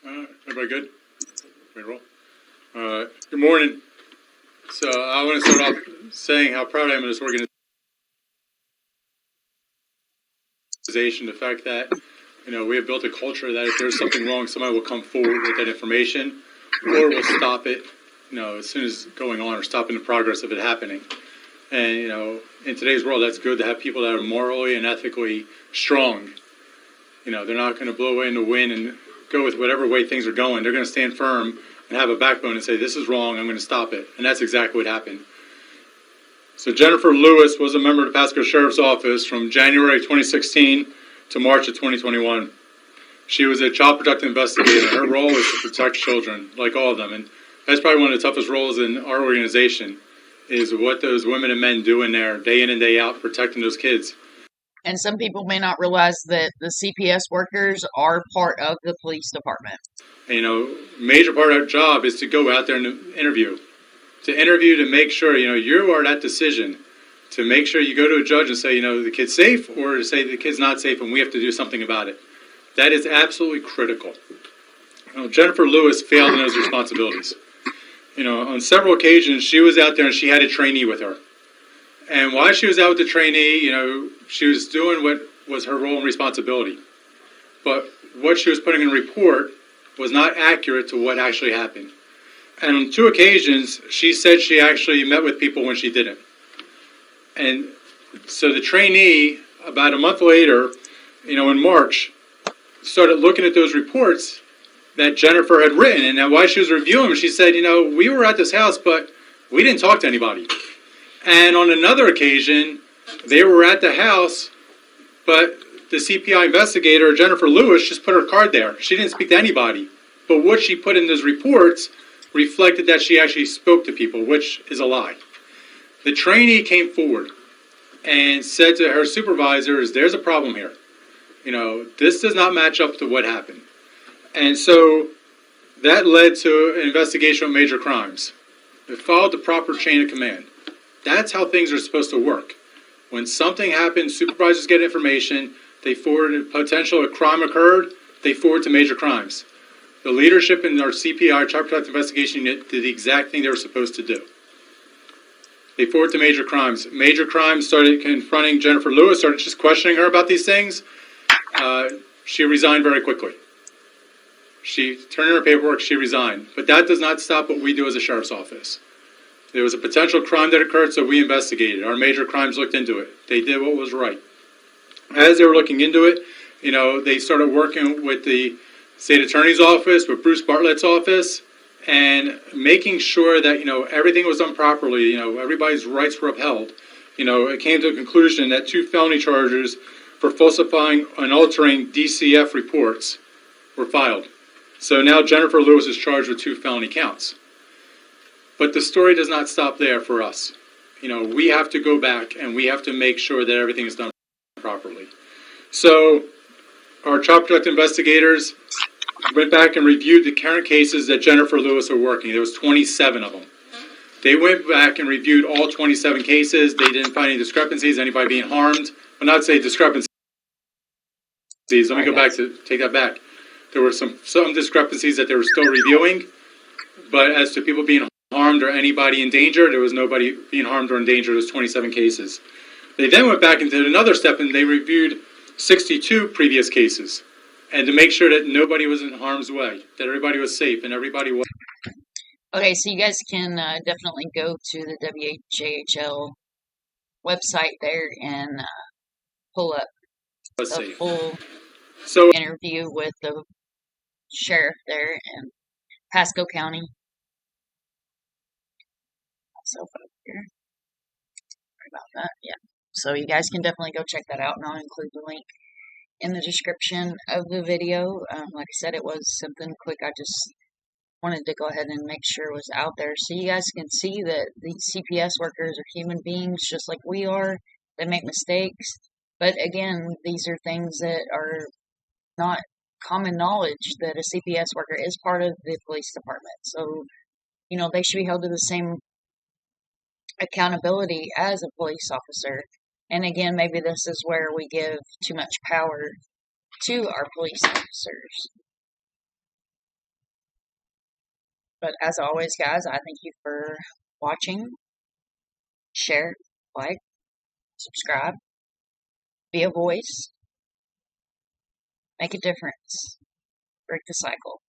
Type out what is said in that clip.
Everybody good? Everybody roll? Good morning. So I want to start off saying how proud I am of this organization. The fact that, we have built a culture that if there's something wrong, somebody will come forward with that information, or will stop it, as soon as going on, or stopping the progress of it happening. And, in today's world, that's good to have people that are morally and ethically strong. They're not going to blow away in the wind and go with whatever way things are going. They're going to stand firm and have a backbone and say, this is wrong, I'm going to stop it. And that's exactly what happened. So Jennifer Lewis was a member of the Pasco Sheriff's Office from January 2016 to March of 2021. She was a child protective investigator. Her role is to protect children, like all of them. And that's probably one of the toughest roles in our organization, is what those women and men do in there, day in and day out, protecting those kids. And some people may not realize that the CPS workers are part of the police department. Major part of our job is to go out there and interview. To make sure, you are that decision. To make sure you go to a judge and say, the kid's safe, or to say the kid's not safe and we have to do something about it. That is absolutely critical. Jennifer Lewis failed in those responsibilities. On several occasions, she was out there and she had a trainee with her. And while she was out with the trainee, she was doing what was her role and responsibility. But what she was putting in the report was not accurate to what actually happened. And on 2 occasions, she said she actually met with people when she didn't. And so the trainee, about a month later, in March, started looking at those reports that Jennifer had written. And then while she was reviewing them, she said, we were at this house, but we didn't talk to anybody. And on another occasion, they were at the house, but the CPI investigator, Jennifer Lewis, just put her card there. She didn't speak to anybody. But what she put in those reports reflected that she actually spoke to people, which is a lie. The trainee came forward and said to her supervisors, there's a problem here. This does not match up to what happened. And so that led to an investigation of major crimes. It followed the proper chain of command. That's how things are supposed to work. When something happens, supervisors get information, they forward a potential a crime occurred, they forward to major crimes. The leadership in our CPI, our Child Protective Investigation Unit, did the exact thing they were supposed to do. They forward to major crimes. Major crimes started confronting Jennifer Lewis, started just questioning her about these things. She resigned very quickly. She turned in her paperwork, she resigned. But that does not stop what we do as a sheriff's office. There was a potential crime that occurred, so we investigated. Our major crimes looked into it. They did what was right. As they were looking into it, they started working with the state attorney's office, with Bruce Bartlett's office, and making sure that, everything was done properly, everybody's rights were upheld. It came to a conclusion that 2 felony charges for falsifying and altering DCF reports were filed. So now Jennifer Lewis is charged with 2 felony counts. But the story does not stop there for us. We have to go back and we have to make sure that everything is done properly. So our child protective investigators went back and reviewed the current cases that Jennifer Lewis are working. There was 27 of them. They went back and reviewed all 27 cases. They didn't find any discrepancies, anybody being harmed. Well, not say discrepancies. Let me go back to take that back. There were some discrepancies that they were still reviewing, but as to people being harmed or anybody in danger, there was nobody being harmed or in danger. There's 27 cases. They then went back and did another step, and they reviewed 62 previous cases, and to make sure that nobody was in harm's way, that everybody was safe, and everybody was. Okay, so you guys can definitely go to the WHAHL website there and pull up the full interview with the sheriff there in Pasco County. Myself up here. Sorry about that. Yeah. So you guys can definitely go check that out, and I'll include the link in the description of the video. Like I said, it was something quick. I just wanted to go ahead and make sure it was out there so you guys can see that these CPS workers are human beings just like we are. They make mistakes. But again, these are things that are not common knowledge, that a CPS worker is part of the police department. So, they should be held to the same accountability as a police officer. And again, maybe this is where we give too much power to our police officers. But as always, guys, I thank you for watching. Share, like, subscribe, be a voice, make a difference, break the cycle.